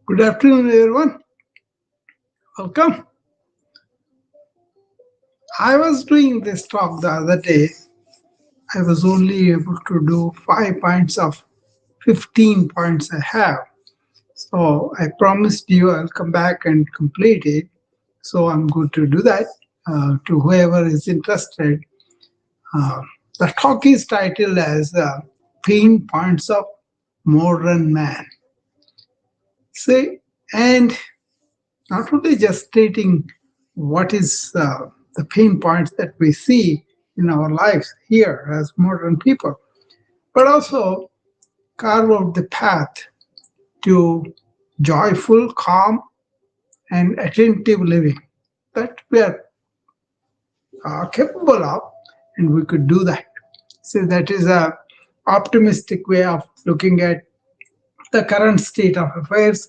Good afternoon, everyone. Welcome. I was doing this talk the other day. I was only able to do 5 points of 15 points I have. So I promised you I'll come back and complete it. So I'm going to do that to whoever is interested. Uh, the talk is titled as Pain Points of Modern Man. See, and not only just stating what is the pain points that we see in our lives here as modern people, but also carve out the path to joyful, calm, and attentive living that we are capable of, and we could do that. So that is a optimistic way of looking at the current state of affairs,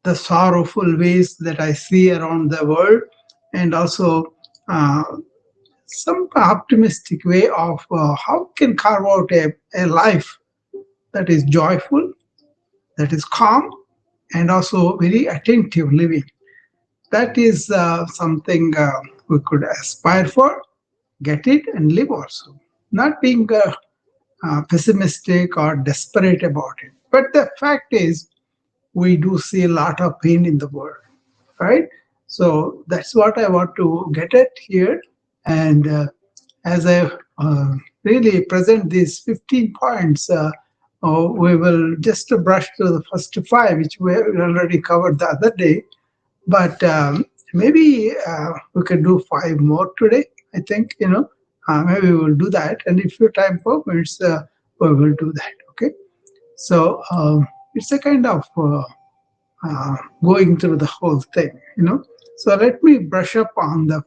the sorrowful ways that I see around the world, and also uh, some optimistic way of how we can carve out a life that is joyful, that is calm, and also very attentive living. That is something we could aspire for, get it, and live also. Not being pessimistic or desperate about it. But the fact is, we do see a lot of pain in the world, right? So that's what I want to get at here. And as I really present these 15 points, we will just brush through the first five, which we already covered the other day. But maybe we can do five more today. I think, maybe we'll do that. And if your time permits, we will do that. Okay. So it's a kind of going through the whole thing. So let me brush up on the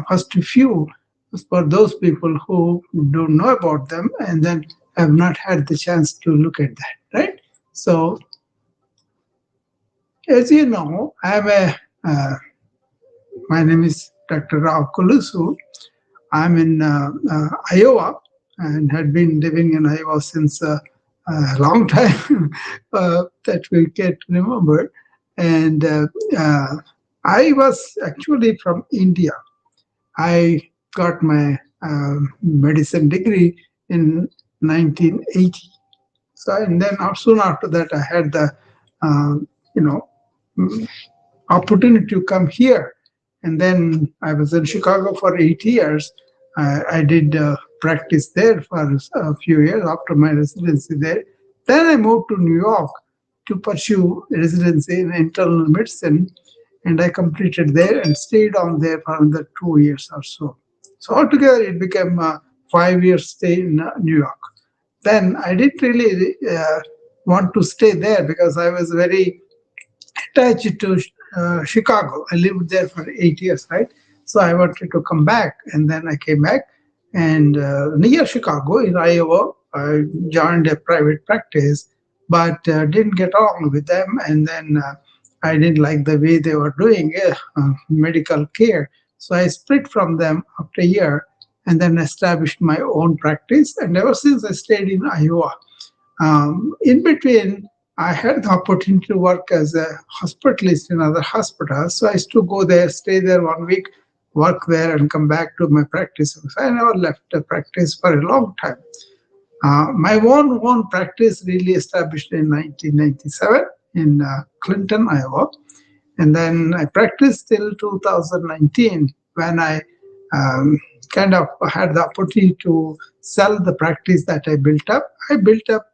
first few for those people who don't know about them and then have not had the chance to look at that, right? So, as you know, uh, my name is Dr. Rao Kulusu. I'm in Iowa and had been living in Iowa since a long time that we can't remember. And I was actually from India. I got my medicine degree in 1980. So, and then soon after that, I had the, you know, mm, opportunity to come here. And then I was in Chicago for 8 years. I did practice there for a few years after my residency there. Then I moved to New York to pursue residency in internal medicine, and I completed there and stayed on there for another 2 years or so. So altogether, it became a 5 year stay in New York. Then I didn't really want to stay there because I was very attached to Chicago. I lived there for 8 years, right? So I wanted to come back, and then I came back. And near Chicago in Iowa, I joined a private practice, but didn't get along with them. And then I didn't like the way they were doing medical care. So I split from them after a year and then established my own practice. And ever since I stayed in Iowa. In between, I had the opportunity to work as a hospitalist in other hospitals. So I used to go there, stay there 1 week, work there, and come back to my practice. So I never left the practice for a long time. My own practice really established in 1997 in Clinton, Iowa. And then I practiced till 2019 when I um, kind of had the opportunity to sell the practice that I built up. I built up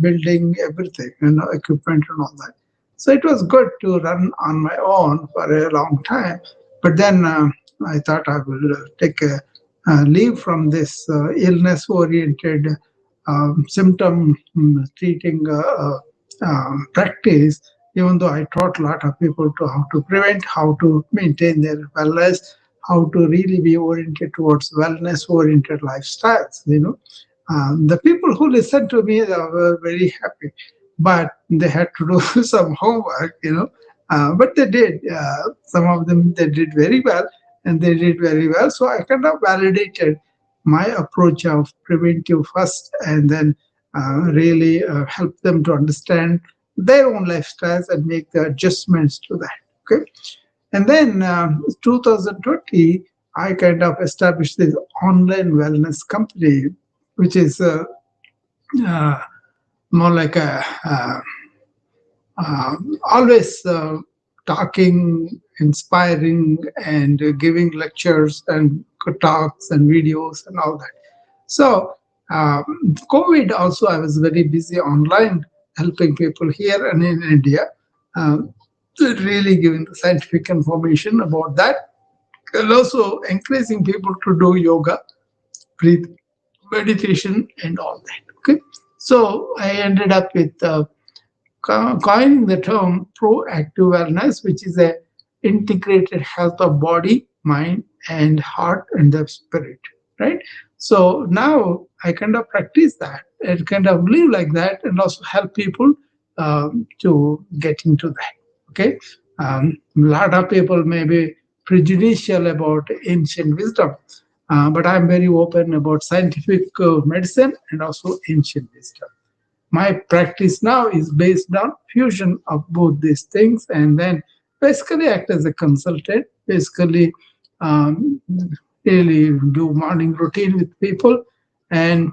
building everything, equipment and all that. So it was good to run on my own for a long time. But then I thought I will take a leave from this illness oriented symptom treating practice, even though I taught a lot of people to how to prevent, how to maintain their wellness, how to really be oriented towards wellness oriented lifestyles. The people who listened to me, they were very happy, but they had to do some homework. But they did. Some of them, they did very well, and they did very well. So I kind of validated my approach of preventive first and then really help them to understand their own lifestyles and make the adjustments to that. Okay, and then 2020, I kind of established this online wellness company, which is uh, more like a uh, always talking, inspiring, and giving lectures and talks and videos and all that. So, COVID also, I was very busy online helping people here and in India, um, really giving the scientific information about that, and also encouraging people to do yoga, breathe, meditation, and all that. Okay, so I ended up with coining the term proactive wellness, which is a integrated health of body, mind, and heart and the spirit. Right. So now I kind of practice that and kind of live like that, and also help people to get into that. Okay. A lot of people may be prejudicial about ancient wisdom, but I'm very open about scientific medicine and also ancient wisdom. My practice now is based on fusion of both these things, and then basically act as a consultant, basically um, really do morning routine with people, and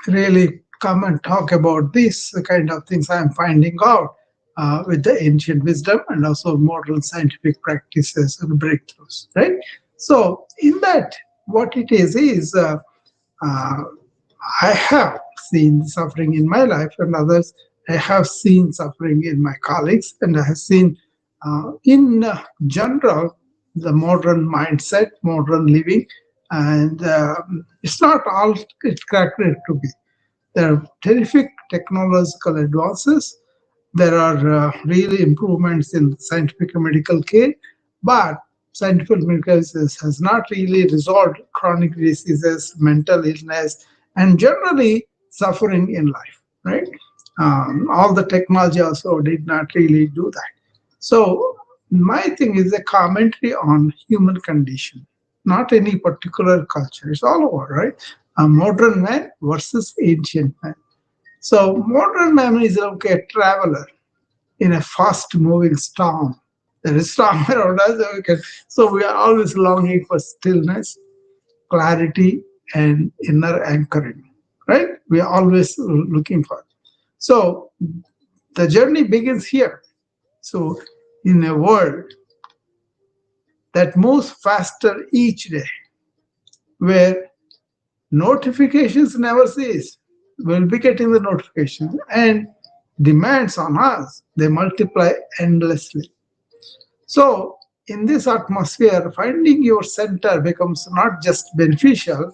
really come and talk about these kind of things I'm finding out with the ancient wisdom and also modern scientific practices and breakthroughs, right? So in that, what it is uh, I have seen suffering in my life and others. I have seen suffering in my colleagues, and I have seen, in general, the modern mindset, modern living, and it's not all it's characteristic to be. There are terrific technological advances. There are really improvements in scientific and medical care, but scientific and medical has not really resolved chronic diseases, mental illness, and generally suffering in life, right? All the technology also did not really do that. So my thing is a commentary on human condition, not any particular culture. It's all over, right? A modern man versus ancient man. So modern man is like a traveler in a fast moving storm. There is storm around us. So we are always longing for stillness, clarity, and inner anchoring, right? We are always looking for it. So the journey begins here. So in a world that moves faster each day, where notifications never cease, we'll be getting the notification, and demands on us, they multiply endlessly. So, in this atmosphere, finding your center becomes not just beneficial,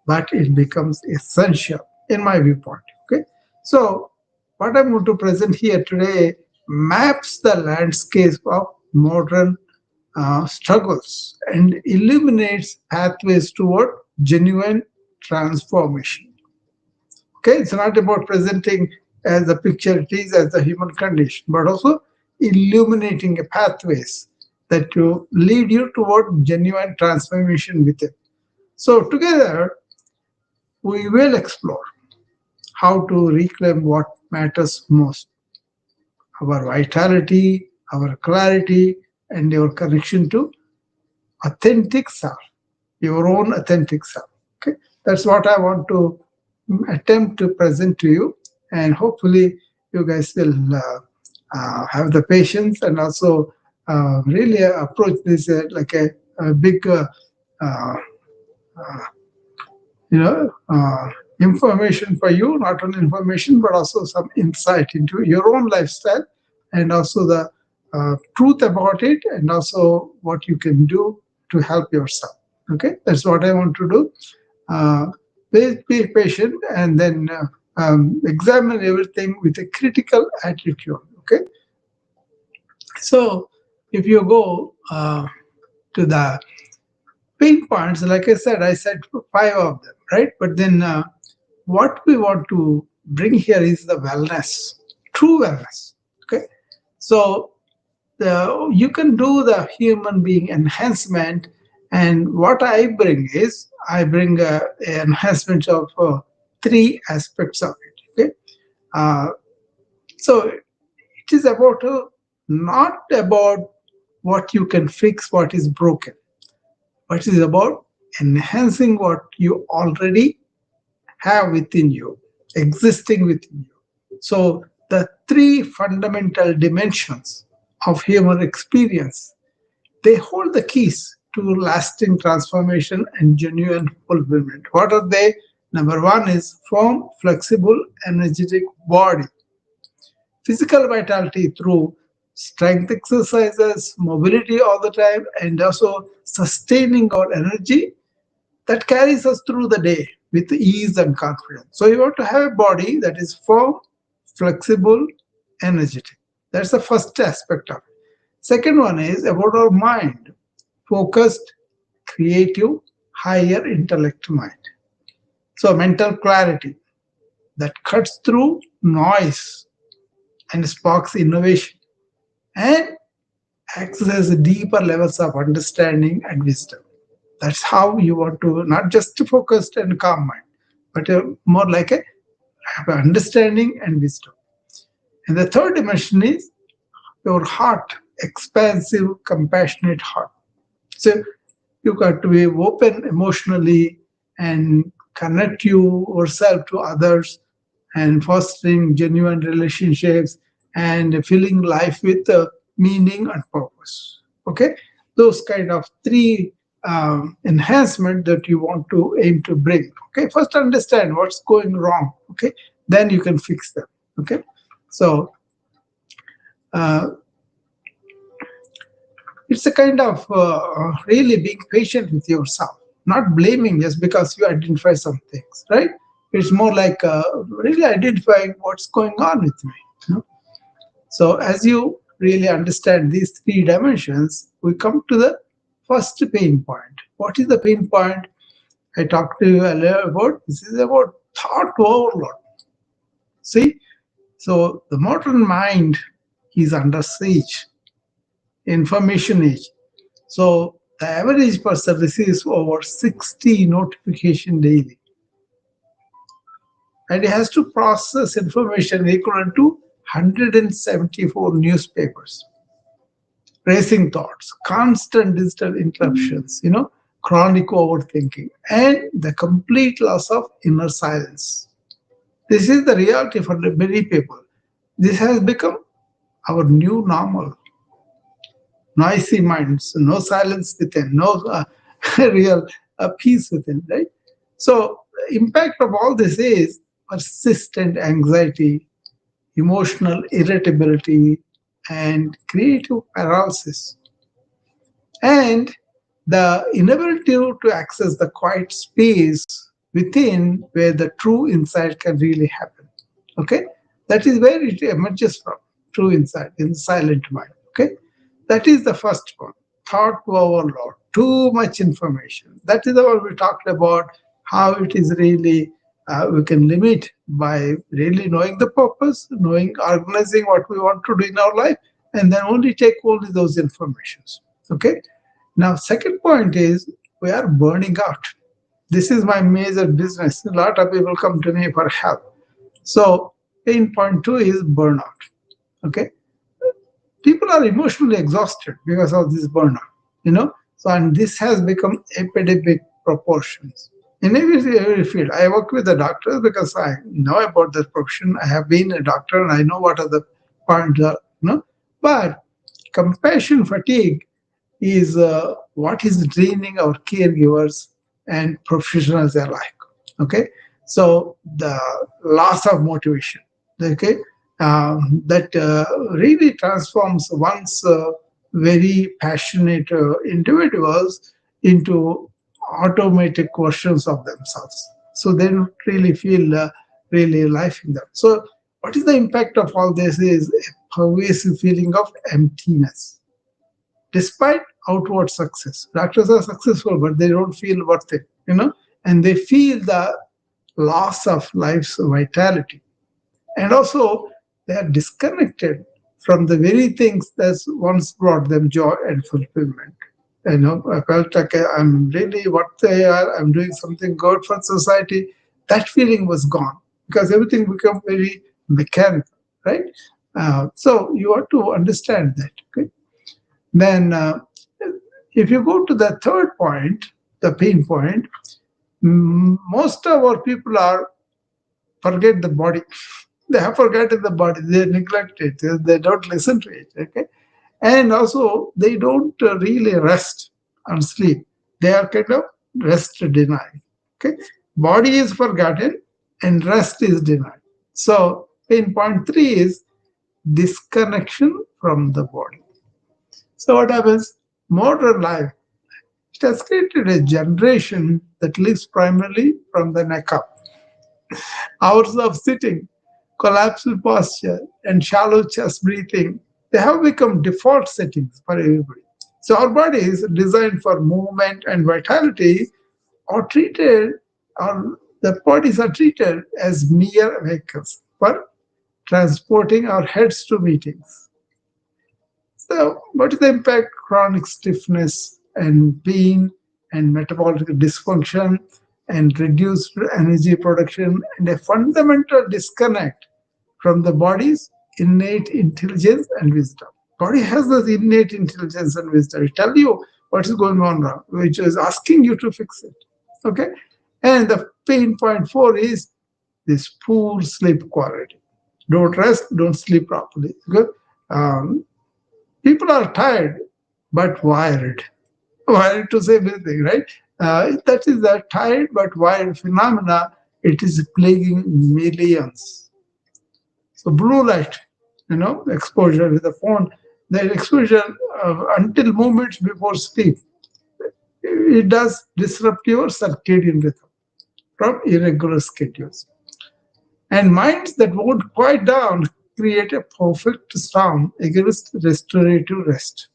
but it becomes essential, in my viewpoint. Okay. So, what I'm going to present here today maps the landscape of modern struggles and illuminates pathways toward genuine transformation. Okay, it's not about presenting as a picture it is as the human condition, but also illuminating a pathways that to lead you toward genuine transformation within. So together we will explore how to reclaim what matters most: our vitality, our clarity, and your connection to authentic self, your own authentic self. Okay, that's what I want to attempt to present to you, and hopefully you guys will have the patience and also really approach this like a big uh, uh, you know information for you, not only information but also some insight into your own lifestyle, and also the truth about it, and also what you can do to help yourself. Okay, that's what I want to do. uh, be patient, and then examine everything with a critical attitude. Okay, so if you go to the pain points, like I said five of them, right? But then what we want to bring here is the wellness, true wellness. Okay, so you can do the human being enhancement, and what I bring is I bring enhancement of three aspects of it. Okay, uh, so It is about not about what you can fix, what is broken, but it is about enhancing what you already have within you, existing within you. So the three fundamental dimensions of human experience, they hold the keys to lasting transformation and genuine fulfillment. What are they? Number one is firm, flexible, energetic body. Physical vitality through strength exercises, mobility all the time, and also sustaining our energy that carries us through the day with ease and confidence. So you want to have a body that is firm, flexible, energetic. That's the first aspect of it. Second one is about our mind, focused, creative, higher intellect mind. So mental clarity that cuts through noise and sparks innovation and access deeper levels of understanding and wisdom. That's how you want to not just focused and calm mind, but more like a have understanding and wisdom. And the third dimension is your heart, expansive, compassionate heart. So you got to be open emotionally and connect yourself to others and fostering genuine relationships and filling life with meaning and purpose. Okay, those kind of three enhancement that you want to aim to bring. Okay, first understand what's going wrong. Okay, then you can fix them. Okay, so uh, it's a kind of really being patient with yourself, not blaming just because you identify some things, right? It's more like really identifying what's going on with me. You know? So as you really understand these three dimensions, we come to the first pain point. What is the pain point? I talked to you earlier about. This is about thought overload. See, so the modern mind is under siege, information age. So the average person receives over 60 notification daily, and it has to process information equivalent to 174 newspapers. Racing thoughts, constant digital interruptions, chronic overthinking, and the complete loss of inner silence. This is the reality for many people. This has become our new normal. Noisy minds, no silence within, no real peace within, right? So, the impact of all this is persistent anxiety, emotional irritability, and creative paralysis, and the inability to access the quiet space within where the true insight can really happen. Okay, that is where it emerges from, true insight in the silent mind. Okay, that is the first one. Thought overload, too much information. That is the one we talked about, how it is really we can limit by really knowing the purpose, knowing, organizing what we want to do in our life, and then only take only those informations. Okay. Now, second point is we are burning out. This is my major business. A lot of people come to me for help. So, pain point two is burnout. Okay, people are emotionally exhausted because of this burnout. So, and this has become epidemic proportions in every field. I work with the doctors because I know about the profession. I have been a doctor and I know what are the points are. But compassion fatigue is what is draining our caregivers and professionals alike. Okay, so the loss of motivation. Okay, that really transforms one's very passionate individuals into automatic versions of themselves. So they don't really feel really life in them. So what is the impact of all this is a pervasive feeling of emptiness despite outward success. Doctors are successful, but they don't feel worth it, and they feel the loss of life's vitality. And also, they are disconnected from the very things that once brought them joy and fulfillment. I felt like I'm really what they are, I'm doing something good for society. That feeling was gone because everything became very mechanical, right? So you have to understand that. Okay. Then, if you go to the third point, the pain point, most of our people are forget the body. They have forgotten the body. They neglect it. They don't listen to it. Okay, and also they don't really rest and sleep. They are kind of rest denied. Okay, body is forgotten and rest is denied. So pain point three is disconnection from the body. So what happens? Modern life, it has created a generation that lives primarily from the neck up. Hours of sitting, collapsed posture, and shallow chest breathing, they have become default settings for everybody. So our bodies designed for movement and vitality are treated, or the bodies are treated as mere vehicles for transporting our heads to meetings. So, what is the impact? Chronic stiffness and pain and metabolic dysfunction and reduced energy production and a fundamental disconnect from the body's innate intelligence and wisdom. Body has this innate intelligence and wisdom. It tell you what is going on wrong, which is asking you to fix it. Okay, and the pain point four is this poor sleep quality. Don't rest, don't sleep properly. Good. Um, People are tired but wired. Wired to say anything, right? That is the tired but wired phenomena. It is plaguing millions. So blue light, exposure with the phone, that exposure until moments before sleep, it does disrupt your circadian rhythm from irregular schedules. And minds that won't quiet down create a perfect storm against restorative rest.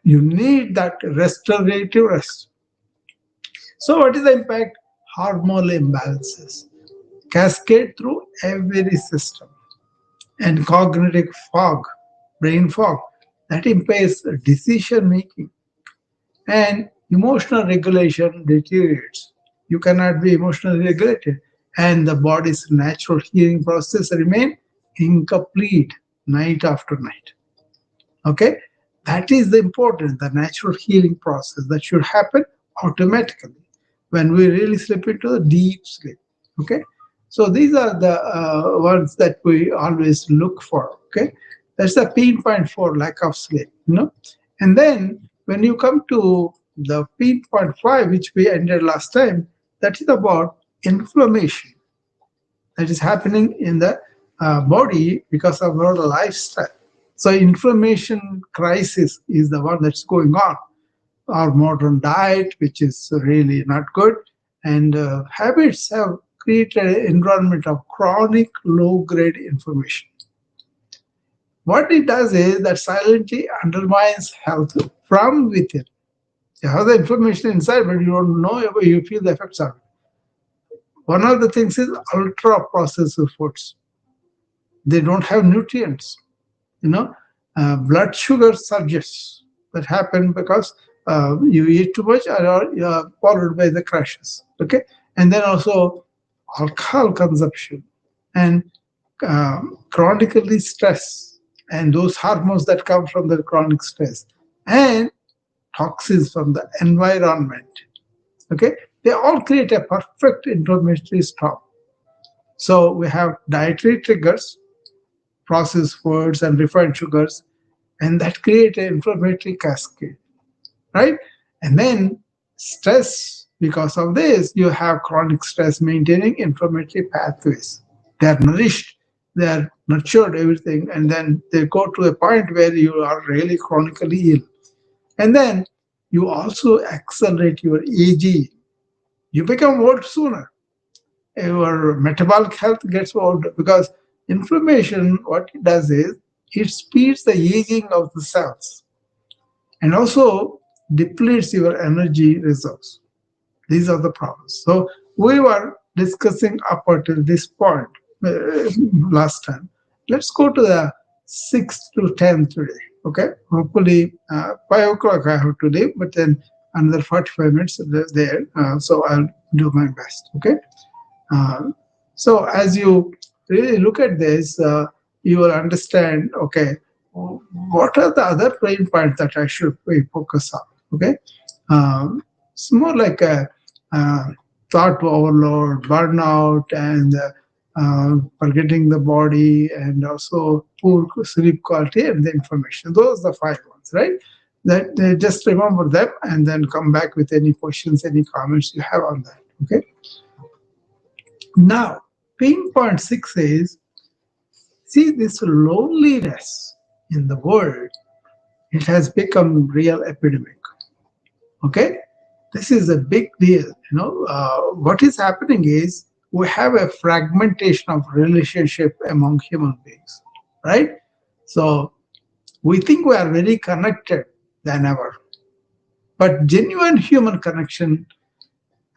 You need that restorative rest. So, what is the impact? Hormonal imbalances cascade through every system, and cognitive fog, brain fog, that impairs decision making, and emotional regulation deteriorates. You cannot be emotionally regulated, and the body's natural healing process remain incomplete night after night. Okay, that is the important, the natural healing process that should happen automatically when we really slip into the deep sleep. Okay, so these are the ones that we always look for. Okay, that's the pain point for lack of sleep. And then when you come to the pain point five, which we ended last time, that is about inflammation that is happening in the body because of our lifestyle. So inflammation crisis is the one that's going on. Our modern diet, which is really not good, and habits have created an environment of chronic low-grade inflammation. What it does is that silently undermines health from within. You have the inflammation inside, but you don't know if you feel the effects of it. One of the things is ultra-processed foods. They don't have nutrients. Blood sugar surges that happen because you eat too much or followed by the crashes. Okay, and then also alcohol consumption and chronically stress and those hormones that come from the chronic stress and toxins from the environment. Okay, they all create a perfect inflammatory storm. So we have dietary triggers, processed foods and refined sugars, and that create an inflammatory cascade, right? And then stress, because of this, you have chronic stress maintaining inflammatory pathways. They are nourished, they are nurtured, everything, and then they go to a point where you are really chronically ill. And then you also accelerate your aging. You become old sooner. Your metabolic health gets old because inflammation, what it does is it speeds the aging of the cells and also depletes your energy reserves. These are the problems. So we were discussing up until this point last time. Let's go to the 6 to 10 today. Okay, hopefully 5 o'clock I have to leave, but then another 45 minutes there. So I'll do my best. Okay. Uh, so as you really look at this, you will understand, okay, what are the other pain points that I should focus on? Okay. It's more like a uh, thought overload, burnout, and forgetting the body, and also poor sleep quality and the information. Those are the five ones, right? That just remember them and then come back with any questions, any comments you have on that. Okay. Now, pain point six is, see, this loneliness in the world, it has become real epidemic. Okay, this is a big deal. What is happening is we have a fragmentation of relationship among human beings, right? So we think we are very connected than ever, but genuine human connection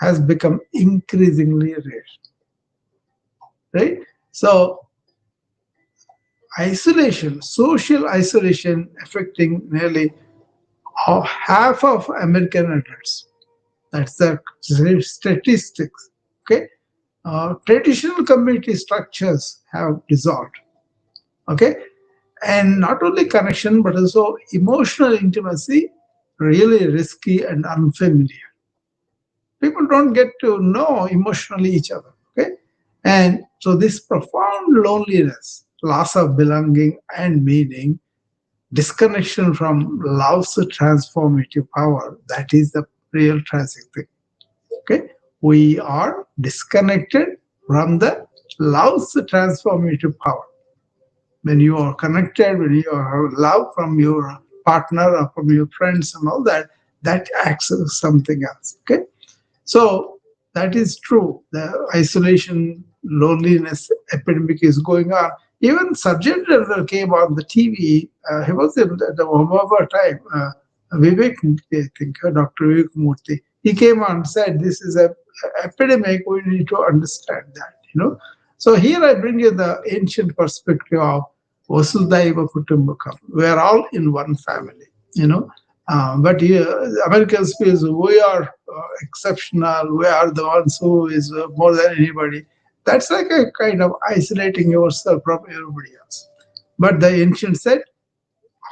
has become increasingly rare, right? So isolation, social isolation, affecting nearly half of American adults. That's the statistics. Okay, traditional community structures have dissolved. Okay, and not only connection but also emotional intimacy, really risky and unfamiliar. People don't get to know emotionally each other. Okay, and so this profound loneliness, loss of belonging and meaning, disconnection from love's transformative power, that is the real tragic thing. Okay, we are disconnected from the love's transformative power. When you are connected, when you have love from your partner or from your friends and all that, that acts as something else. Okay, so that is true. The isolation, loneliness epidemic is going on. Even Surgeon General came on the TV. He was in the Obama time. Vivek, I think, Dr. Vivek Murthy. He came on and said, "This is a epidemic. We need to understand that." So here I bring you the ancient perspective of Vasudhaiva Kutumbakam. We are all in one family. But here, Americans feel we are exceptional. We are the ones who is more than anybody. That's like a kind of isolating yourself from everybody else. But the ancient said,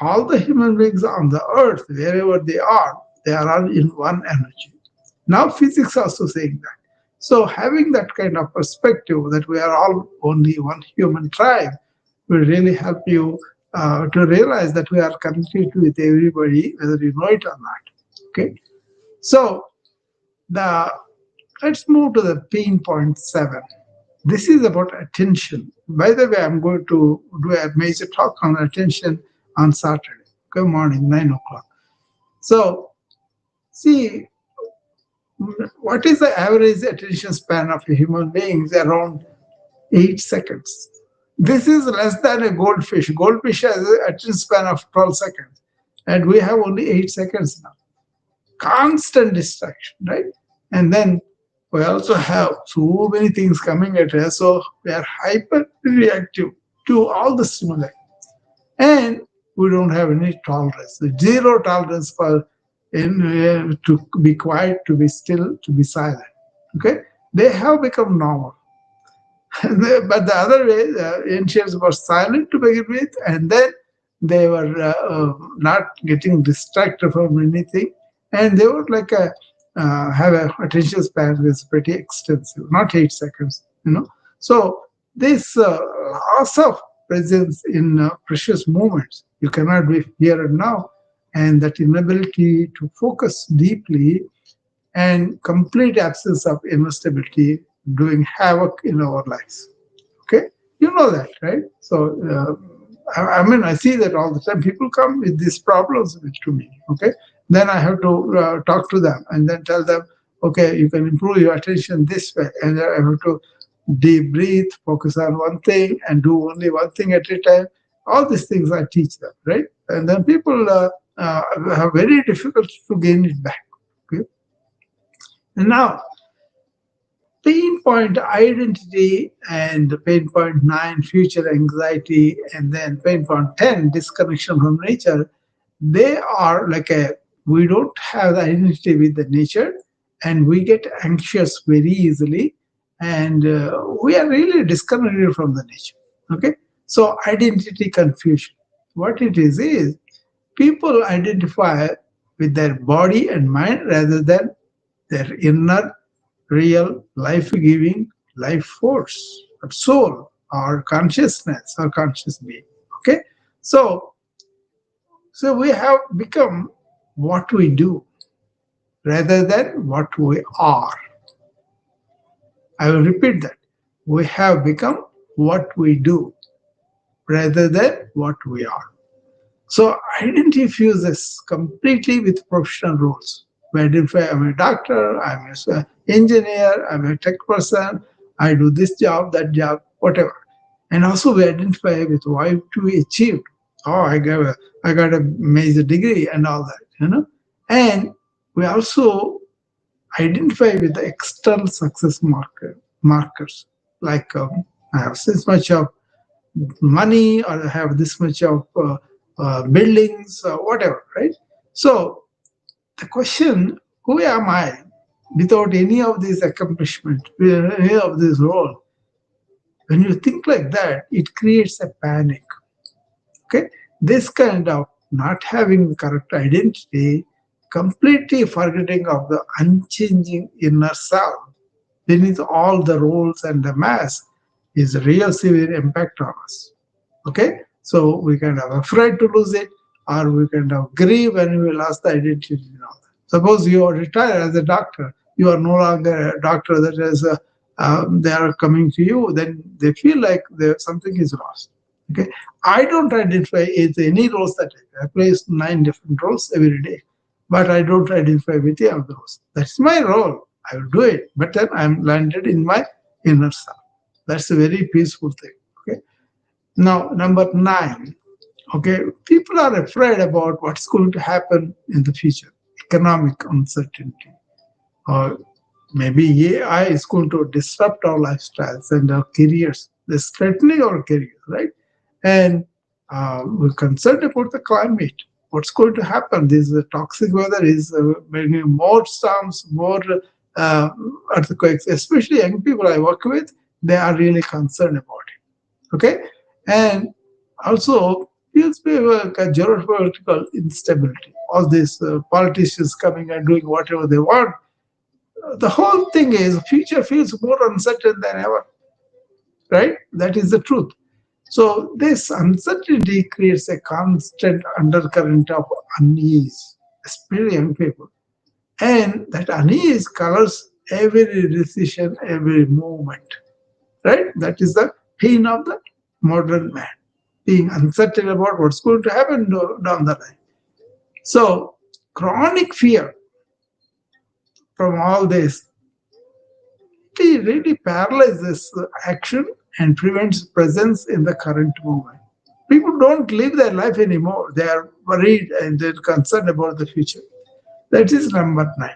all the human beings on the earth, wherever they are all in one energy. Now physics also saying that. So having that kind of perspective that we are all only one human tribe will really help you to realize that we are connected with everybody, whether you know it or not. Okay. So the let's move to the pain point seven. This is about attention. By the way, I'm going to do a major talk on attention on Saturday. Good morning, 9 o'clock. So see, what is the average attention span of a human being? Is around 8 seconds. This is less than a goldfish. Goldfish has an attention span of 12 seconds, and we have only 8 seconds now. Constant distraction, right? And then we also have so many things coming at us, so we are hyper reactive to all the stimuli, and we don't have any tolerance. Zero tolerance for to be quiet, to be still, to be silent. Okay, they have become normal. But the other way, the ancients were silent to begin with, and then they were not getting distracted from anything, and they would like have a attention span is pretty extensive, not 8 seconds. So this loss of presence in precious moments, you cannot be here and now, and that inability to focus deeply and complete absence of inner doing havoc in our lives. Okay, you know that, right? So, I mean, I see that all the time. People come with these problems to me. Okay, then I have to talk to them and then tell them, okay, you can improve your attention this way, and I have to deep breathe, focus on one thing, and do only one thing at a time. All these things I teach them, right? And then people have very difficult to gain it back. Okay, and now pain point identity and pain point 9 future anxiety and then pain point 10 disconnection from nature, they are like a we don't have the identity with the nature, and we get anxious very easily, and we are really disconnected from the nature. Okay, So identity confusion. What it is people identify with their body and mind rather than their inner, real, life-giving life force, or soul, or consciousness, or conscious being. Okay, so we have become what we do rather than what we are. I will repeat that. We have become what we do rather than what we are. So identity fuses completely with professional roles. We identify I'm a doctor, I'm an engineer, I'm a tech person, I do this job, that job, whatever. And also we identify with what we achieved. Oh, I got a major degree and all that. And we also identify with the external success markers, like I have this much of money or I have this much of buildings, whatever, right? So the question, who am I without any of these accomplishment, without any of this role? When you think like that, it creates a panic. Okay, this kind of not having the correct identity, completely forgetting of the unchanging inner self beneath all the roles and the mask is a real severe impact on us. Okay, so we kind of afraid to lose it, or we kind of grieve when we lost the identity and all that. Suppose you are retired as a doctor, you are no longer a doctor that is they are coming to you, then they feel like something is lost. Okay, I don't identify with any roles that I play 9 different roles every day, but I don't identify with any of those. That's my role. I will do it, but then I'm landed in my inner self. That's a very peaceful thing. Okay. Now, number 9. Okay, people are afraid about what's going to happen in the future. Economic uncertainty, or maybe AI is going to disrupt our lifestyles and our careers. They're threatening our careers, right? And we're concerned about the climate. What's going to happen? This toxic weather is bringing more storms, more uh, earthquakes. Especially young people I work with, they are really concerned about it. Okay, and also feels like a geopolitical instability. All these politicians coming and doing whatever they want. The whole thing is future feels more uncertain than ever, right? That is the truth. So this uncertainty creates a constant undercurrent of unease, especially young people. And that unease colors every decision, every movement, right? That is the pain of the modern man, being uncertain about what's going to happen down the line. So chronic fear from all this, it really paralyzes action and prevents presence in the current moment. People don't live their life anymore. They are worried and they're concerned about the future. That is number 9,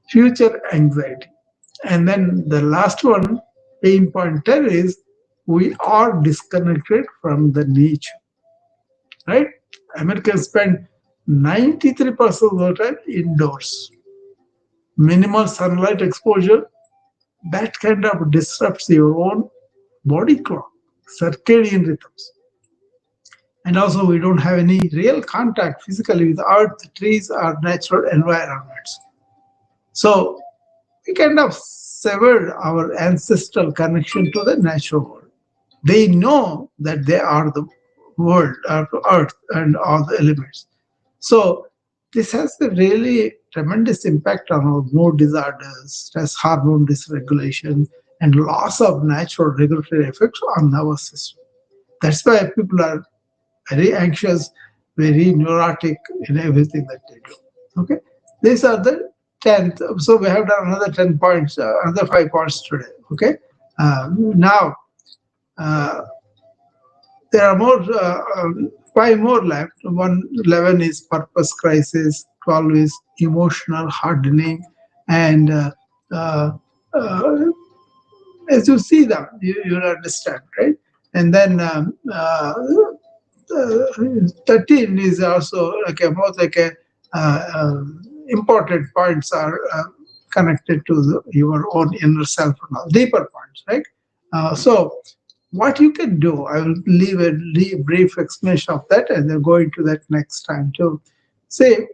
future anxiety. And then the last one, pain point 10 is we are disconnected from the nature, right? Americans spend 93% of the time indoors. Minimal sunlight exposure, that kind of disrupts your own body clock, circadian rhythms. And also, we don't have any real contact physically with earth, trees, or natural environments. So we kind of severed our ancestral connection to the natural world. They know that they are the world, or earth, and all the elements. So this has a really tremendous impact on our mood disorders, stress hormone dysregulation, and loss of natural regulatory effects on our system. That's why people are very anxious, very neurotic in everything that they do. Okay, these are the 10th. So we have done another 10 points, another 5 points today. Okay, now uh, there are more, 5 more left. 11 is purpose crisis, 12 is emotional hardening, and uh, uh, as you see them, you understand, right? And then 13 is also like a more like a important points are connected to your own inner self and all deeper points, right? So what you can do, I will leave a brief explanation of that and then go into that next time to say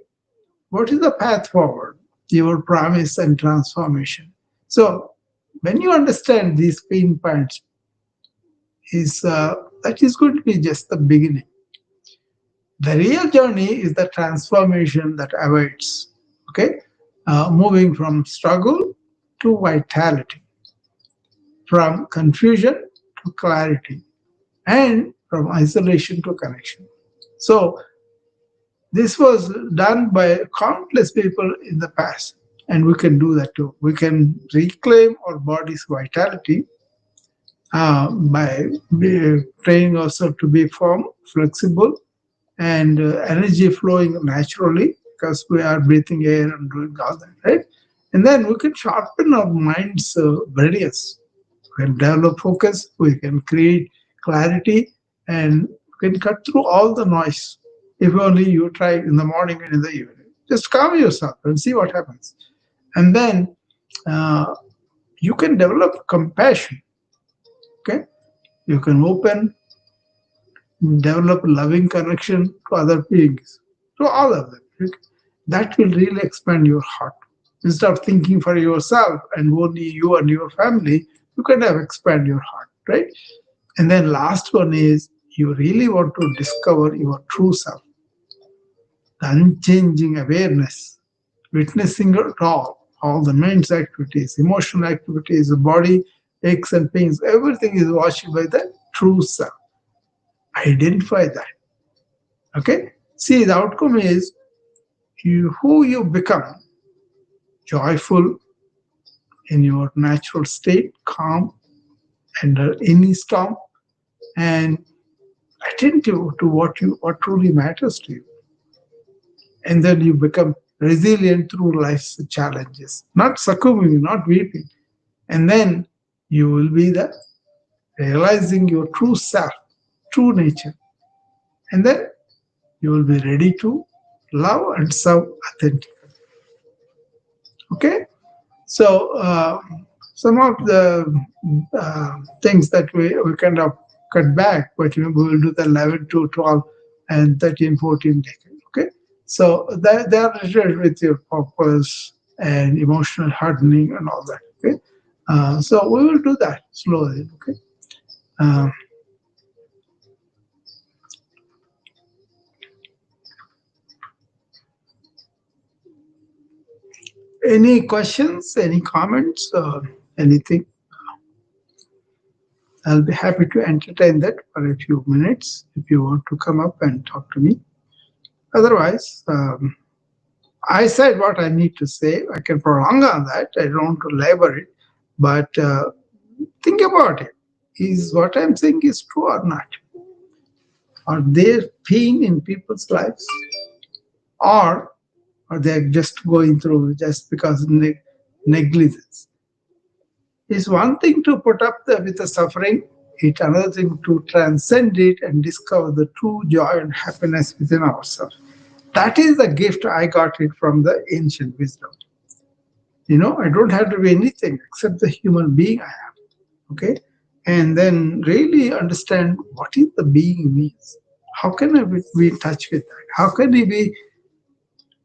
what is the path forward, your promise and transformation. So when you understand these pain points, is that is going to be just the beginning. The real journey is the transformation that awaits. Okay, moving from struggle to vitality, from confusion to clarity, and from isolation to connection. So this was done by countless people in the past, and we can do that too. We can reclaim our body's vitality by training ourselves to be firm, flexible, and energy flowing naturally because we are breathing air and doing all that, right? And then we can sharpen our mind's brilliance. We can develop focus, we can create clarity, and we can cut through all the noise. If only you try in the morning and in the evening. Just calm yourself and see what happens. And then uh, you can develop compassion. Okay, you can open, develop loving connection to other beings, to all of them. Okay? That will really expand your heart. Instead of thinking for yourself and only you and your family, you can have expand your heart, right? And then last one is you really want to discover your true self, the unchanging awareness, witnessing it all the mind's activities, emotional activities, the body aches and pains, everything is watched by the true self. Identify that. Okay? See, the outcome is who you become, joyful in your natural state, calm under any storm, and attentive to what truly matters to you. And then you become resilient through life's challenges, not succumbing, not weeping. And then you will be the realizing your true self, true nature. And then you will be ready to love and serve authentically. Okay? So, some of the things that we kind of cut back, but we will do the 11 to 12 and 13, 14 decade. Okay? So, they are related with your purpose and emotional hardening and all that. Okay? So, we will do that slowly. Okay? Uh, any questions, any comments, anything? I'll be happy to entertain that for a few minutes if you want to come up and talk to me. Otherwise, I said what I need to say. I can prolong on that. I don't want to labor it, but think about it. Is what I'm saying is true or not? Are there pain in people's lives, or are they just going through just because negligence? It's one thing to put up with the suffering. It's another thing to transcend it and discover the true joy and happiness within ourselves. That is the gift I got it from the ancient wisdom. I don't have to be anything except the human being I am. Okay. And then really understand what is the being means. How can I be in touch with that? How can I be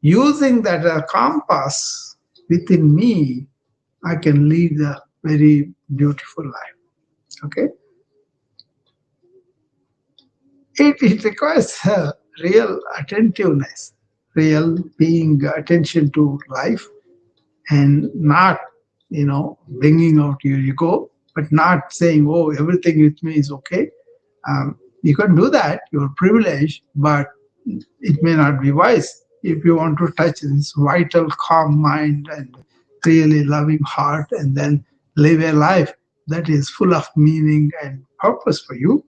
using that compass within me? I can lead a very beautiful life. Okay. It requires real attentiveness, real being attention to life, and not bringing out your ego, but not saying, oh, everything with me is okay. You can do that, you're privileged, but it may not be wise if you want to touch this vital calm mind and really loving heart and then live a life that is full of meaning and purpose for you.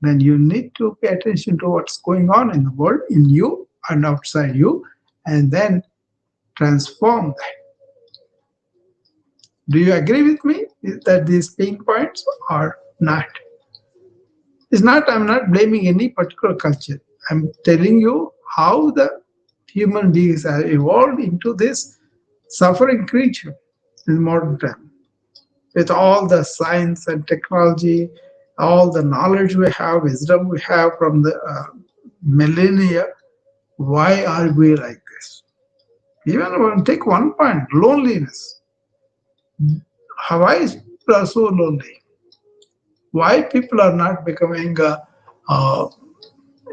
Then you need to pay attention to what's going on in the world, in you and outside you, and then transform that. Do you agree with me that these pain points are not? It's not, I'm not blaming any particular culture. I'm telling you how the human beings are evolved into this suffering creature in modern time. With all the science and technology, all the knowledge we have, wisdom we have from the millennia. Why are we like this? Even when take one point, loneliness. Why is people are so lonely? Why people are not becoming uh,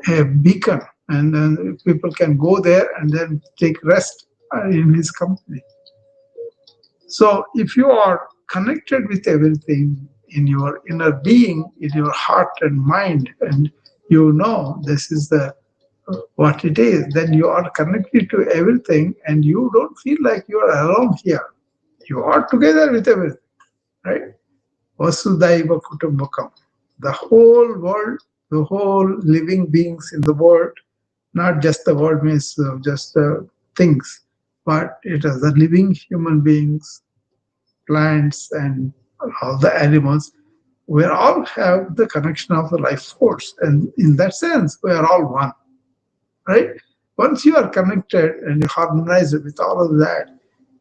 a beacon, and then people can go there and then take rest in his company. So if you are connected with everything in your inner being, in your heart and mind, and you know this is the what it is, then you are connected to everything and you don't feel like you are alone here. You are together with everything, right? Vasudhaiva Kutumbakam. The whole world, the whole living beings in the world, not just the world means just things, but it is the living human beings, plants, and all the animals. We all have the connection of the life force, and in that sense, we are all one, right? Once you are connected and you harmonize with all of that,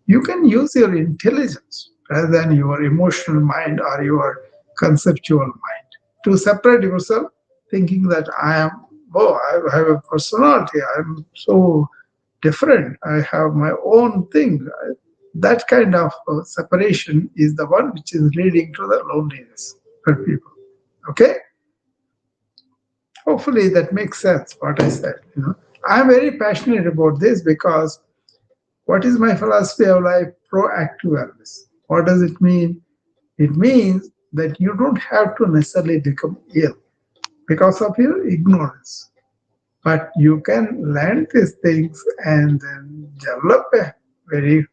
you can use your intelligence rather than your emotional mind or your conceptual mind to separate yourself, thinking that I am, oh, I have a personality, I'm so different, I have my own thing. That kind of separation is the one which is leading to the loneliness for people. Okay, hopefully that makes sense what I said. I'm very passionate about this because what is my philosophy of life? Proactive wellness. What does it mean? It means that you don't have to necessarily become ill because of your ignorance, but you can learn these things and then develop a very,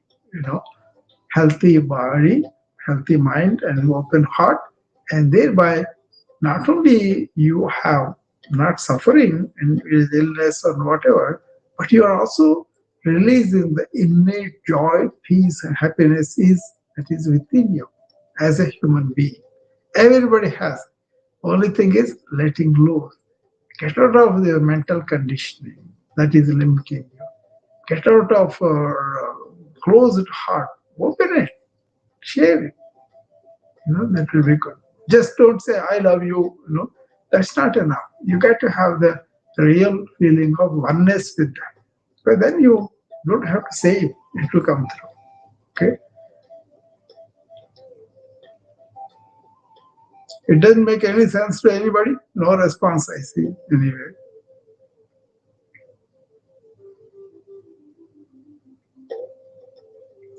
healthy body, healthy mind, and open heart, and thereby not only you have not suffering and with illness or whatever, but you are also releasing the innate joy, peace, and happiness is that is within you as a human being. Everybody has. Only thing is letting loose. Get out of your mental conditioning that is limiting you. Get out of closed heart. Open it. Share it. That will be good. Just don't say I love you. That's not enough. You got to have the real feeling of oneness with that. But then you don't have to say it. It will come through. Okay. It doesn't make any sense to anybody. No response I see anyway.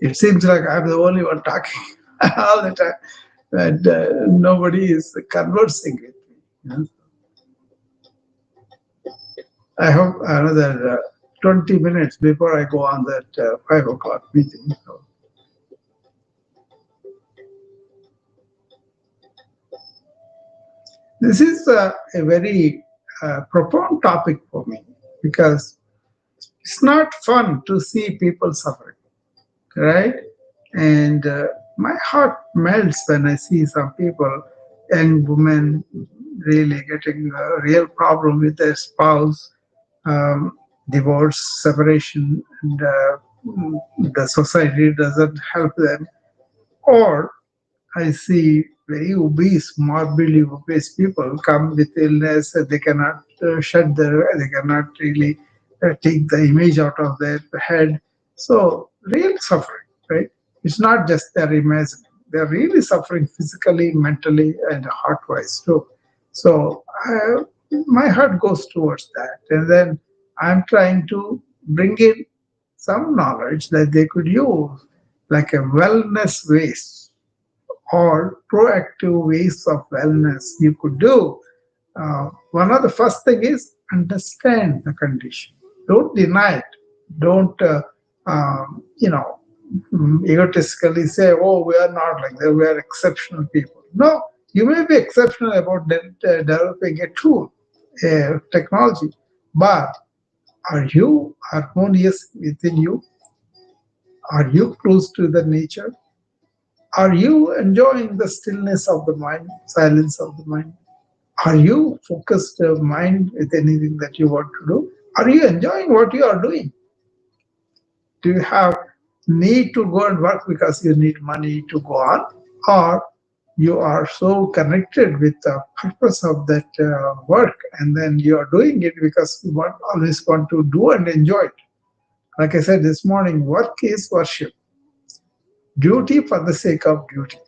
It seems like I'm the only one talking all the time, and nobody is conversing with me. I hope another 20 minutes before I go on that 5 o'clock meeting. So this is a very profound topic for me because it's not fun to see people suffering, right? And my heart melts when I see some people, young women, really getting a real problem with their spouse, divorce, separation, and the society doesn't help them. Or I see very obese, morbidly obese people come with illness. They cannot they cannot really take the image out of their head. So, real suffering, right? It's not just their imagining. They're really suffering physically, mentally, and heart-wise too. So, my heart goes towards that. And then I'm trying to bring in some knowledge that they could use, like a wellness ways or proactive ways of wellness you could do. One of the first thing is understand the condition. Don't deny it. Don't, egotistically say, "Oh, we are not like that. We are exceptional people." No, you may be exceptional about developing a tool, a technology, but are you harmonious within you? Are you close to the nature? Are you enjoying the stillness of the mind, silence of the mind? Are you focused mind with anything that you want to do? Are you enjoying what you are doing? Do you have need to go and work because you need money to go on? Or you are so connected with the purpose of that work, and then you are doing it because you always want to do and enjoy it. Like I said this morning, work is worship, duty for the sake of duty.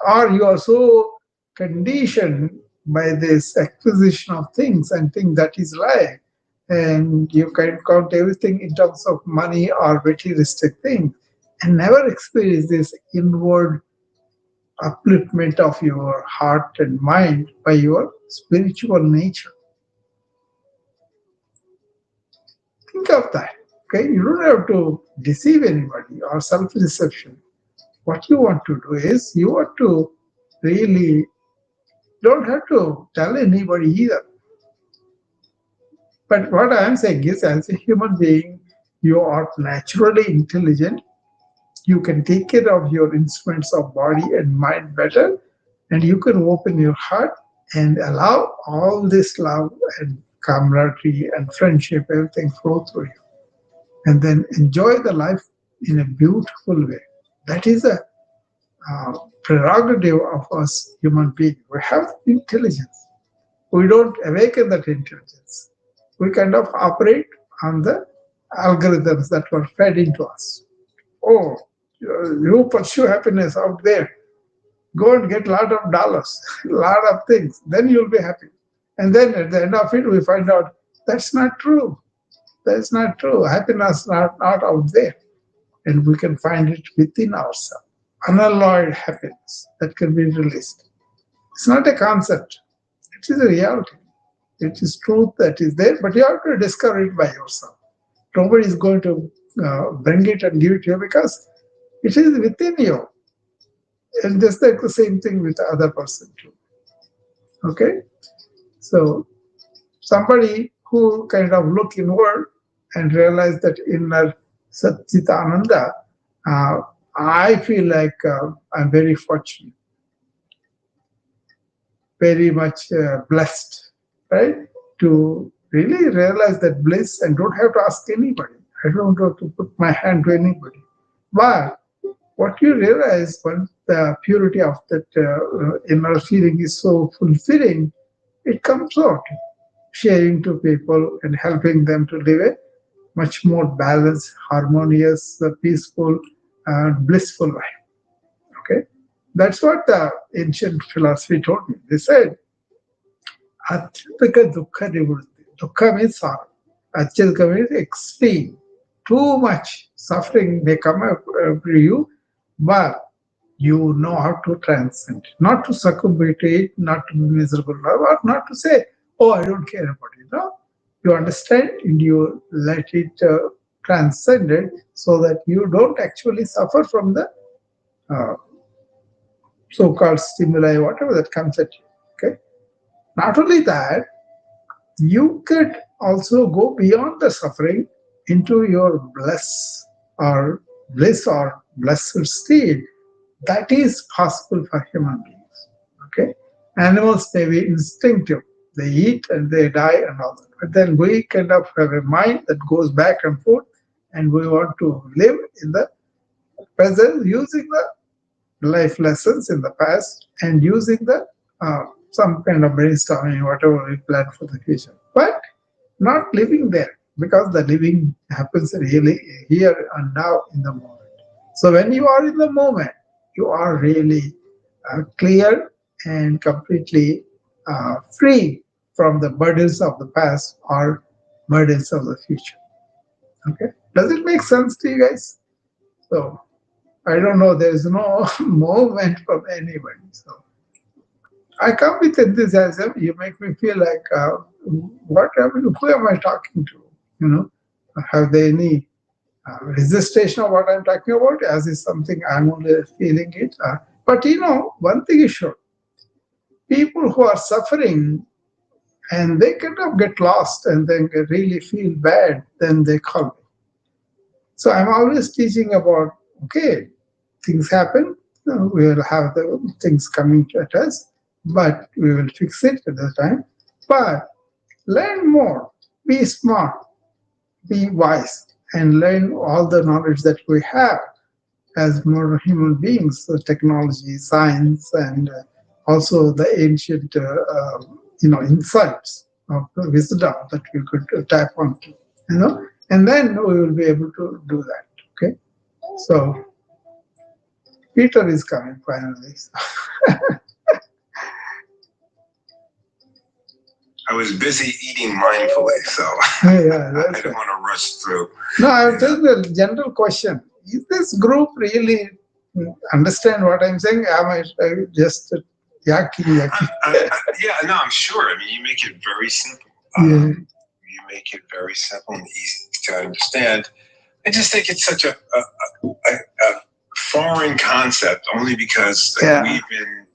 Or you are so conditioned by this acquisition of things and think that is life, and you can count everything in terms of money or materialistic things, and never experience this inward upliftment of your heart and mind by your spiritual nature. Think of that. Okay, you don't have to deceive anybody or self-deception. What you want to do is you want to really don't have to tell anybody either. But what I am saying is, as a human being, you are naturally intelligent. You can take care of your instruments of body and mind better, and you can open your heart and allow all this love and camaraderie and friendship, everything flow through you, and then enjoy the life in a beautiful way. That is a prerogative of us human beings. We have intelligence. We don't awaken that intelligence. We kind of operate on the algorithms that were fed into us. Oh, you pursue happiness out there. Go and get a lot of dollars, a lot of things. Then you'll be happy. And then at the end of it, we find out that's not true. That's not true. Happiness is not out there. And we can find it within ourselves. Unalloyed happiness that can be released. It's not a concept. It is a reality. It is truth that is there, but you have to discover it by yourself. Nobody is going to bring it and give it to you because it is within you. And just like the same thing with the other person too. Okay? So somebody who kind of look inward and realize that inner Satchitananda, uh, I feel like I'm very fortunate, very much blessed, right? To really realize that bliss and don't have to ask anybody. I don't have to put my hand to anybody. But what you realize when the purity of that inner feeling is so fulfilling, it comes out, sharing to people and helping them to live a much more balanced, harmonious, peaceful, and blissful life. Okay, that's what the ancient philosophy told me. They said, "Atyadika dukkha nivrutti." Dukkha means sorrow. Atyadika means extreme. Too much suffering may come up to you, but you know how to transcend, not to succumb to it, not to be miserable, or not to say, "Oh, I don't care about it." No, you understand and you let it transcend it, so that you don't actually suffer from the uh, so-called stimuli, whatever that comes at you. Okay. Not only that, you could also go beyond the suffering into your bliss or blessed state. That is possible for human beings. Okay, animals may be instinctive; they eat and they die and all that. But then we kind of have a mind that goes back and forth, and we want to live in the present using the life lessons in the past and using the some kind of brainstorming, whatever we plan for the future. But not living there because the living happens really here and now in the moment. So when you are in the moment, you are really clear and completely free from the burdens of the past or burdens of the future. Okay, does it make sense to you guys? So I don't know. There is no movement from anybody. So I come with enthusiasm. You make me feel like, who am I talking to? You know, have they any resistation of what I'm talking about? As is something I'm only feeling it. But one thing is sure: people who are suffering and they kind of get lost and then really feel bad, then they call me. So I'm always teaching about, okay, things happen. We will have the things coming at us, but we will fix it at the time. But learn more, be smart, be wise, and learn all the knowledge that we have as more human beings, technology, science, and also the ancient, insights of wisdom that we could tap onto, and then we will be able to do that. Okay, so Peter is coming finally. I was busy eating mindfully, so Yeah, I didn't want to rush through. no, I will tell you the general question. Is this group really understand what I'm saying? Am I just yakking? Yeah, no, I'm sure. I mean, you make it very simple. Yeah. You make it very simple and easy to understand. I just think it's such a foreign concept, only because we've been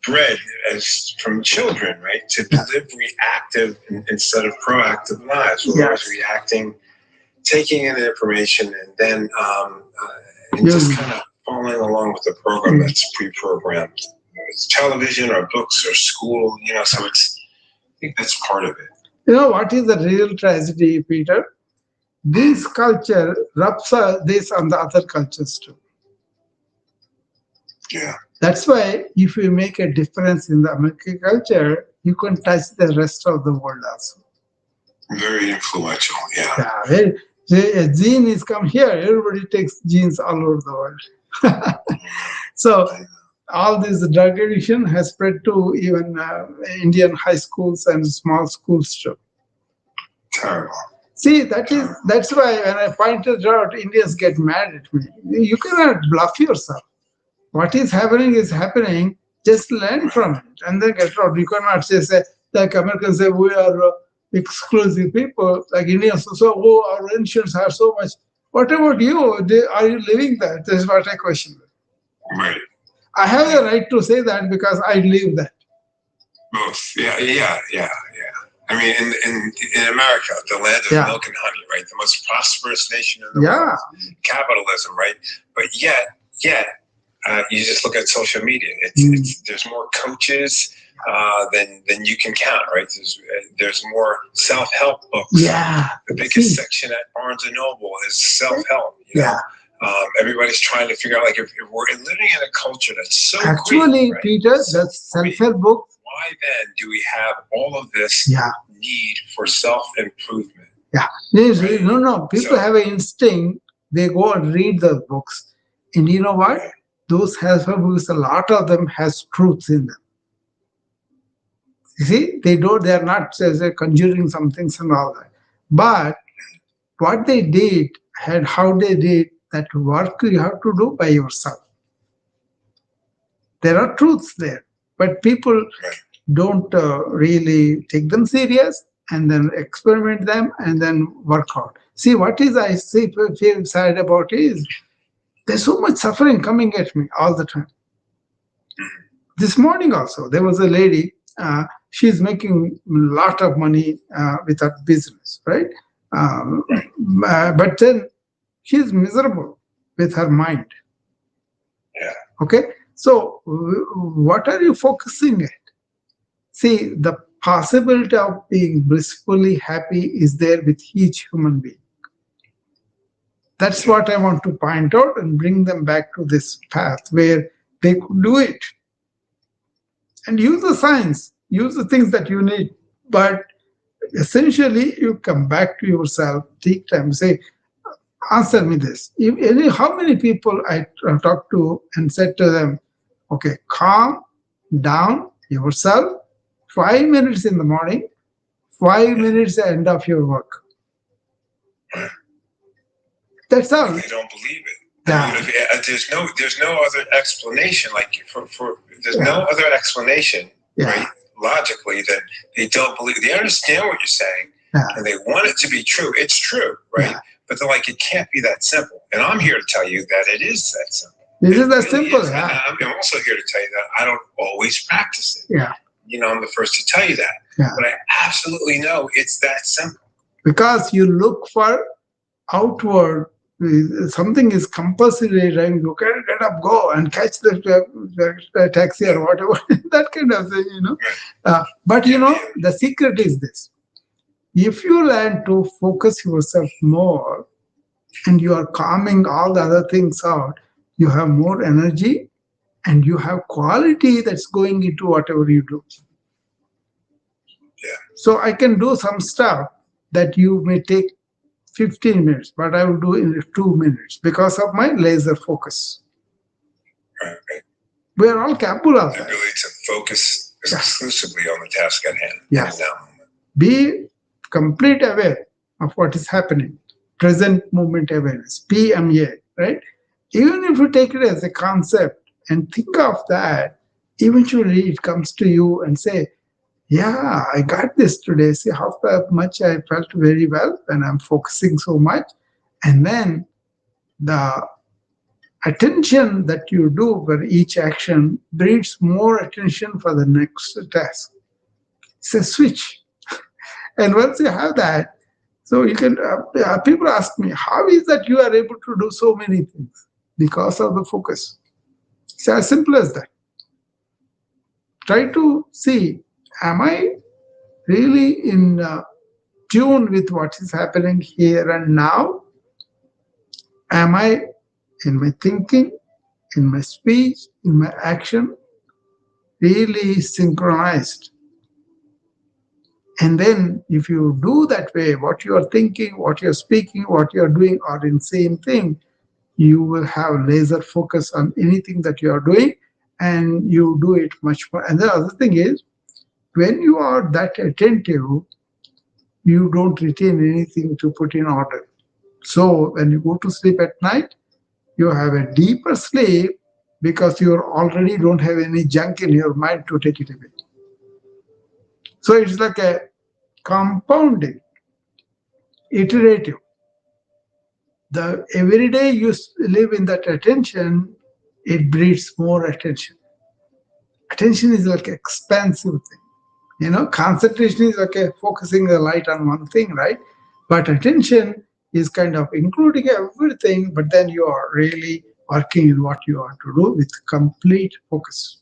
bred as from children, right, to live reactive instead of proactive lives. We're always reacting, taking in information, and then just kind of following along with the program that's pre-programmed. It's television or books or school, so I think that's part of it. You know what is the real tragedy, Peter? This culture rubs this on the other cultures too. Yeah. That's why if you make a difference in the American culture, you can touch the rest of the world also. Very influential, yeah. A gene is come here, everybody takes genes all over the world. So all this drug addiction has spread to even Indian high schools and small schools too. Terrible. See, that's why when I pointed out, Indians get mad at me. You cannot bluff yourself. What is happening, just learn from it and then get out. You cannot say, like Americans say, we are exclusive people, like Indians, so our ancients have so much. What about you? Are you living that? This is what I question. Right. I have the right to say that because I live that. Both. Yeah. I mean, in America, the land of milk and honey, right? The most prosperous nation in the world. Capitalism, right? But yet, you just look at social media. There's more coaches than you can count, right? There's more self-help books. Yeah. The biggest section at Barnes and Noble is self-help. Everybody's trying to figure out, like, if we're living in a culture that's so actually, great, right? Peter, that's self-help book. Why then do we have all of this need for self-improvement? Yeah. Right? No. People have an instinct. They go and read the books. And you know what? Those self-help books, a lot of them has truths in them. You see, they are not conjuring some things and all that. But what they did and how they did, that work you have to do by yourself. There are truths there, but people don't really take them serious and then experiment them and then work out. See, what is I feel sad about is there's so much suffering coming at me all the time. This morning also, there was a lady, she's making a lot of money with her business, right? But then she's miserable with her mind. Yeah. Okay? So what are you focusing at? See, the possibility of being blissfully happy is there with each human being. That's what I want to point out and bring them back to this path where they could do it. And use the science, use the things that you need. But essentially, you come back to yourself, take time, say, answer me this. How many people I talked to and said to them, okay, calm down yourself, 5 minutes in the morning, 5 minutes at the end of your work. That's all. They don't believe it. There's no other explanation. Like there's no other explanation, right? Logically, that they don't believe. They understand what you're saying, and they want it to be true. It's true, right? But they're like, it can't be that simple. And I'm here to tell you that it is that simple. It is that simple. I'm also here to tell you that I don't always practice it. Yeah. I'm the first to tell you that. Yeah. But I absolutely know it's that simple. Because you look for outward. Something is compulsory, right? You can get up, go and catch the taxi or whatever, that kind of thing, But the secret is this. If you learn to focus yourself more and you are calming all the other things out, you have more energy, and you have quality that's going into whatever you do. Yeah. So I can do some stuff that you may take 15 minutes, but I will do in 2 minutes because of my laser focus. Right. We are all capable of The that. ability to focus exclusively on the task at hand. Yes. In that moment. Be complete aware of what is happening. Present moment awareness, PMA, right? Even if you take it as a concept and think of that, eventually it comes to you and say, yeah, I got this today. See how much I felt very well when I'm focusing so much. And then the attention that you do for each action breeds more attention for the next task. It's a switch. And once you have that, so you can, people ask me, how is that you are able to do so many things? Because of the focus. It's as simple as that. Try to see, am I really in tune with what is happening here and now? Am I in my thinking, in my speech, in my action, really synchronized? And then if you do that way, what you are thinking, what you're speaking, what you're doing are in same thing, you will have laser focus on anything that you are doing, and you do it much more. And the other thing is, when you are that attentive, you don't retain anything to put in order. So when you go to sleep at night, you have a deeper sleep because you already don't have any junk in your mind to take it away. So it's like a compounding, iterative. The every day you live in that attention, it breeds more attention. Attention is like expansive thing. Concentration is like focusing the light on one thing, right? But attention is kind of including everything, but then you are really working in what you want to do with complete focus.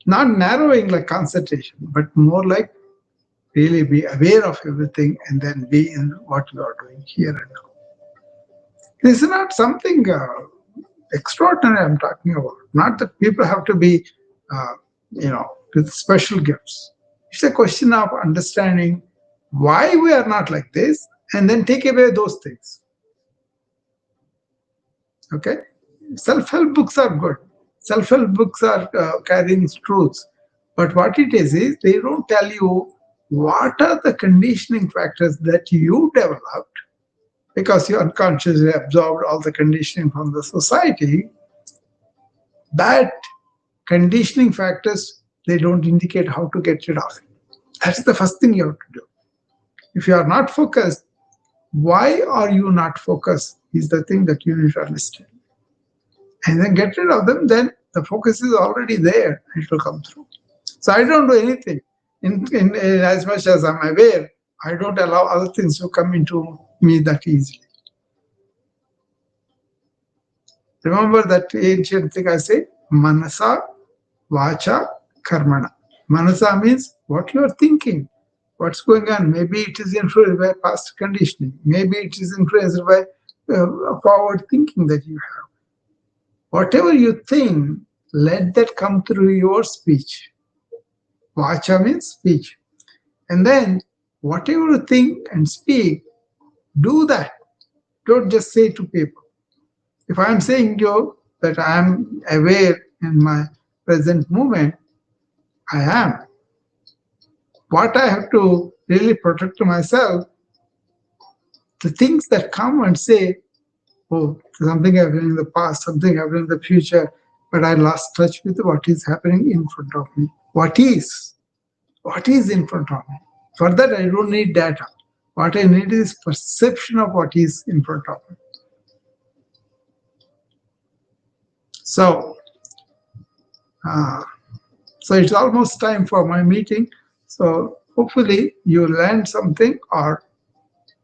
Not narrowing like concentration, but more like really be aware of everything and then be in what you are doing here and now. This is not something extraordinary I'm talking about. Not that people have to be, uh, with special gifts. It's a question of understanding why we are not like this and then take away those things. Okay? Self-help books are good. Self-help books are carrying truths. But what it is they don't tell you what are the conditioning factors that you developed because you unconsciously absorbed all the conditioning from the society. That conditioning factors, they don't indicate how to get rid of it. That's the first thing you have to do. If you are not focused, why are you not focused is the thing that you need to understand. And then get rid of them, then the focus is already there. It will come through. So I don't do anything. In as much as I'm aware, I don't allow other things to come into me that easily. Remember that ancient thing I say, Manasa, Vacha, Karmana. Manasa means what you are thinking, what's going on. Maybe it is influenced by past conditioning. Maybe it is influenced by forward thinking that you have. Whatever you think, let that come through your speech. Vacha means speech. And then whatever you think and speak, do that. Don't just say to people. If I'm saying to you that I'm aware in my present moment, I am. What I have to really protect myself, the things that come and say, oh, something happened in the past, something happened in the future, but I lost touch with what is happening in front of me. What is in front of me? For that, I don't need data. What I need is perception of what is in front of me. So, so it's almost time for my meeting. So hopefully you learned something, or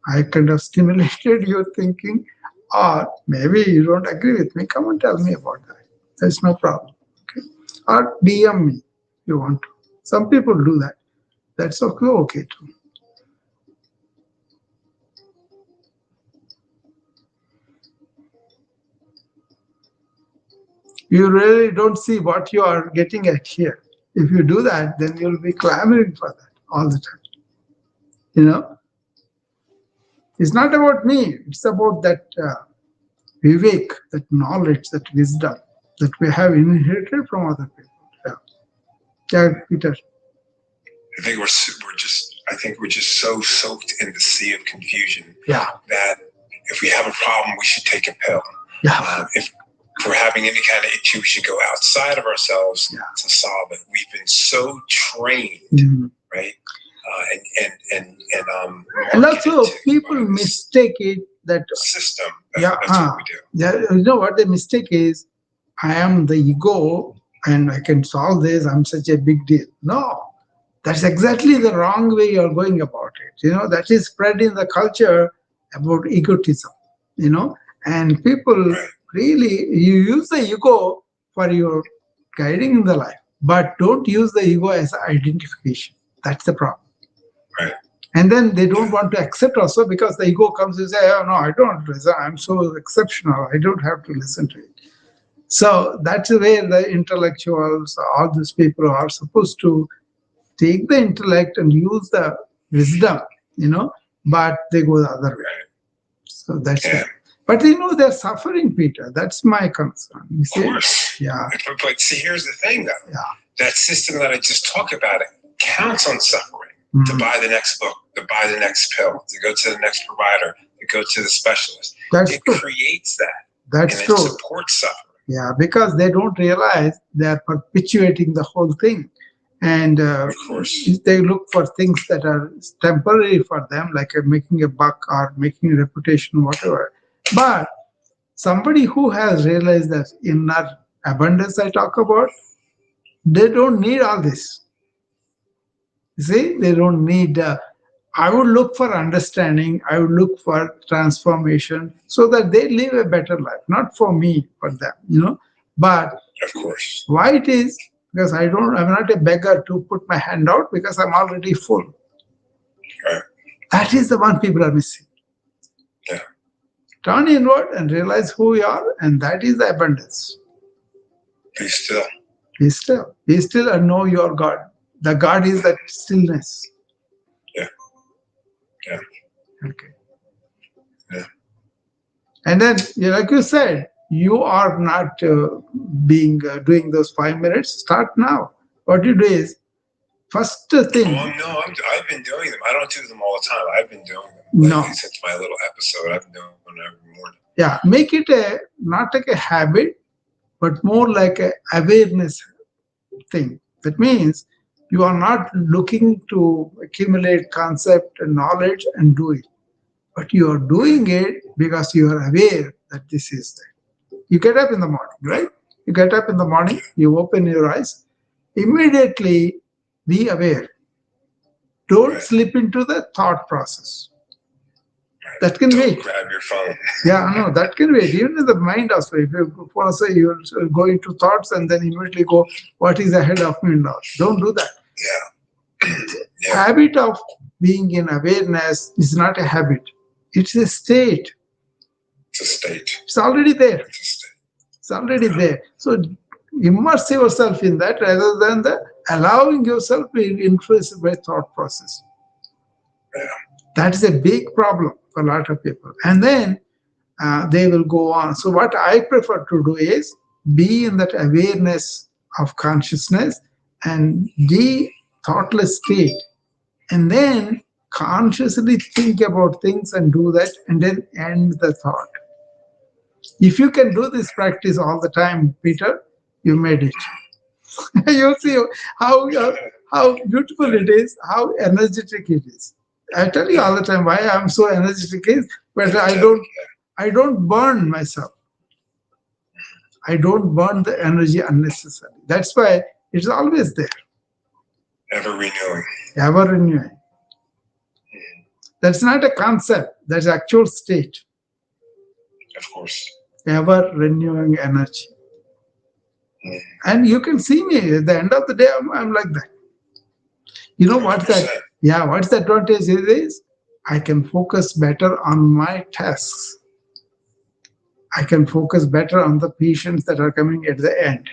I kind of stimulated your thinking, or maybe you don't agree with me. Come and tell me about that. There's no problem. Okay? Or DM me if you want to. Some people do that. That's okay too. You really don't see what you are getting at here. If you do that, then you'll be clamoring for that all the time. You know, it's not about me. It's about that vivek, that knowledge, that wisdom that we have inherited from other people. Yeah, yeah, Peter. I think we're just so soaked in the sea of confusion. Yeah. That if we have a problem, we should take a pill. Yeah. If we're having any kind of issue, we should go outside of ourselves to solve it. We've been so trained, right? And also people mistake it that system. That's what we do. Yeah, you know what the mistake is? I am the ego and I can solve this. I'm such a big deal. No, that's exactly the wrong way you're going about it. You know, that is spread in the culture about egotism, you know, and people really, you use the ego for your guiding in the life, but don't use the ego as identification. That's the problem. Right. And then they don't want to accept also because the ego comes and say, oh no, I don't listen. I'm so exceptional. I don't have to listen to it. So that's where the intellectuals, all these people are supposed to take the intellect and use the wisdom, you know, but they go the other way. So that's it. But you know, they're suffering, Peter. That's my concern. You see? Of course. Yeah. But see, here's the thing, though. Yeah. That system that I just talked about, it counts on suffering to buy the next book, to buy the next pill, to go to the next provider, to go to the specialist. That's it true. Creates that. That's and true. It supports suffering. Yeah, because they don't realize they're perpetuating the whole thing. And of course, they look for things that are temporary for them, like making a buck or making a reputation, whatever. But somebody who has realized that inner abundance I talk about, they don't need all this. You see, they don't need, I would look for understanding, I would look for transformation so that they live a better life, not for me, for them, you know. But of course, why it is, because I'm not a beggar to put my hand out because I'm already full. Right. That is the one people are missing. Yeah. Turn inward and realize who you are, and that is the abundance. Be still. Be still. Be still and know your God. The God is that stillness. Yeah. Yeah. Okay. Yeah. And then, like you said, you are not doing those 5 minutes. Start now. What you do is, first thing. Oh, no, I've been doing them. I don't do them all the time. I've been doing them. No. Since my little episode, I've been doing them every morning. Yeah, make it not like a habit, but more like an awareness thing. That means you are not looking to accumulate concept and knowledge and do it, but you are doing it because you are aware that this is there. You get up in the morning, right? You get up in the morning, you open your eyes, immediately be aware. Don't slip into the thought process. That can wait. Grab your phone. Yeah, no, that can wait. Even in the mind also, if you want to say you go into thoughts and then immediately go, what is ahead of me now? Don't do that. Yeah. Habit of being in awareness is not a habit. It's a state. It's a state. It's already there. It's a state. It's already there. So immerse yourself in that rather than allowing yourself to be influenced by thought process. Yeah. That is a big problem for a lot of people. And then they will go on. So what I prefer to do is be in that awareness of consciousness and the thoughtless state. And then consciously think about things and do that and then end the thought. If you can do this practice all the time, Peter, you made it. You see how beautiful it is, how energetic it is. I tell you all the time why I'm so energetic is, but I don't burn myself. I don't burn the energy unnecessarily. That's why it's always there. Ever renewing. Ever renewing. That's not a concept. That's actual state. Of course. Ever renewing energy. And you can see me at the end of the day, I'm like that. You know what that? Yeah, what's the advantage is I can focus better on my tasks. I can focus better on the patients that are coming at the end.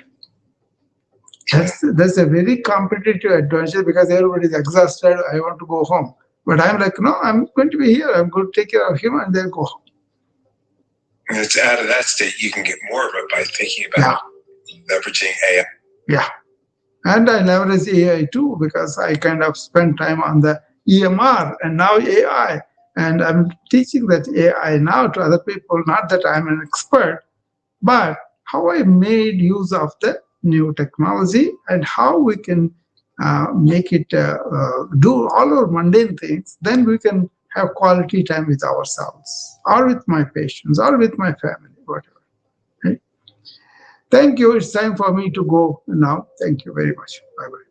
That's a very competitive advantage because everybody is exhausted. I want to go home. But I'm like, no, I'm going to be here. I'm going to take care of him and then go home. And it's out of that state, you can get more of it by thinking about leveraging AI. Yeah. And I leverage AI too because I kind of spend time on the EMR and now AI. And I'm teaching that AI now to other people, not that I'm an expert, but how I made use of the new technology and how we can make it do all our mundane things. Then we can have quality time with ourselves or with my patients or with my family, whatever. Right? Thank you. It's time for me to go now. Thank you very much. Bye-bye.